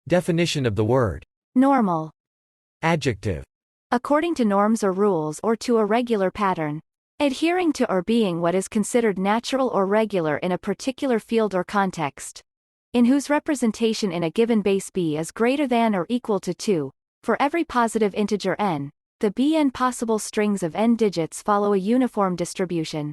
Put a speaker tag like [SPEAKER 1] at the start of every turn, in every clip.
[SPEAKER 1] Definition of the word.
[SPEAKER 2] Normal.
[SPEAKER 1] Adjective.
[SPEAKER 2] According to norms or rules or to a regular pattern. Adhering to or being what is considered natural or regular in a particular field or context. In whose representation in a given base b is greater than or equal to 2, for every positive integer n, the bn possible strings of n digits follow a uniform distribution.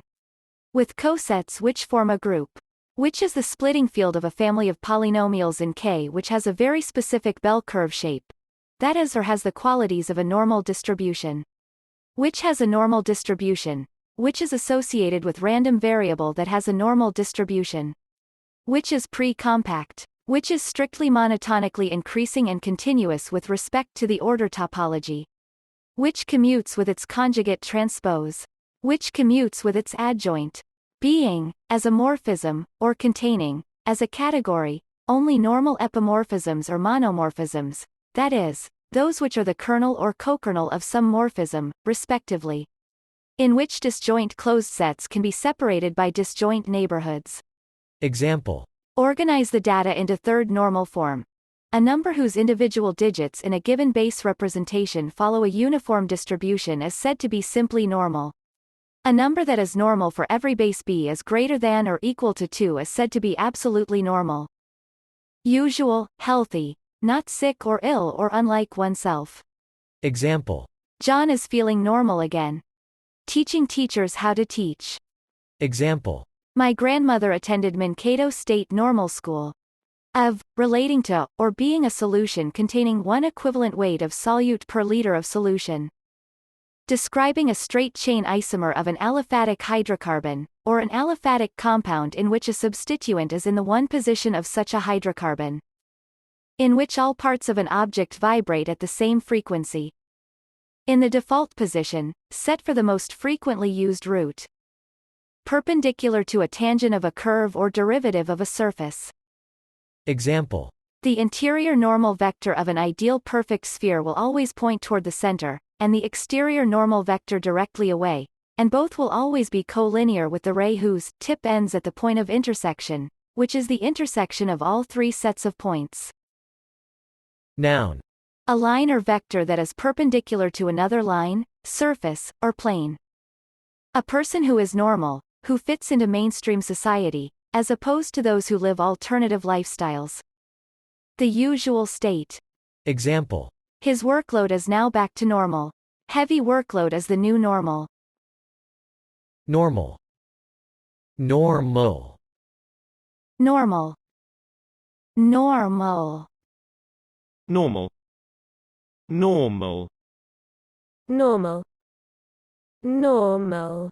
[SPEAKER 2] With cosets which form a group. Which is the splitting field of a family of polynomials in K which has a very specific bell curve shape. That is or has the qualities of a normal distribution. Which has a normal distribution. Which is associated with random variable that has a normal distribution. Which is pre-compact. Which is strictly monotonically increasing and continuous with respect to the order topology. Which commutes with its conjugate transpose. Which commutes with its adjoint. Being, as a morphism, or containing, as a category, only normal epimorphisms or monomorphisms, that is, those which are the kernel or cokernel of some morphism, respectively. In which disjoint closed sets can be separated by disjoint neighborhoods.
[SPEAKER 1] Example.
[SPEAKER 2] Organize the data into third normal form. A number whose individual digits in a given base representation follow a uniform distribution is said to be simply normal. A number that is normal for every base b is greater than or equal to 2 is said to be absolutely normal. Usual, healthy, not sick or ill or unlike oneself.
[SPEAKER 1] Example.
[SPEAKER 2] John is feeling normal again. Teaching teachers how to teach.
[SPEAKER 1] Example.
[SPEAKER 2] My grandmother attended Mankato State Normal School. Of, relating to, or being a solution containing one equivalent weight of solute per liter of solution. Describing a straight-chain isomer of an aliphatic hydrocarbon, or an aliphatic compound in which a substituent is in the one position of such a hydrocarbon. In which all parts of an object vibrate at the same frequency. In the default position, set for the most frequently used route. Perpendicular to a tangent of a curve or derivative of a surface.
[SPEAKER 1] Example.
[SPEAKER 2] The interior normal vector of an ideal perfect sphere will always point toward the center, and the exterior normal vector directly away, and both will always be collinear with the ray whose tip ends at the point of intersection, which is the intersection of all three sets of points.
[SPEAKER 1] Noun.
[SPEAKER 2] A line or vector that is perpendicular to another line, surface, or plane. A person who is normal, who fits into mainstream society, as opposed to those who live alternative lifestyles. The usual state.
[SPEAKER 1] Example.
[SPEAKER 2] His workload is now back to normal. Heavy workload is the new normal.
[SPEAKER 1] Normal. Normal.
[SPEAKER 2] Normal. Normal.
[SPEAKER 3] Normal. Normal.
[SPEAKER 4] Normal. Normal.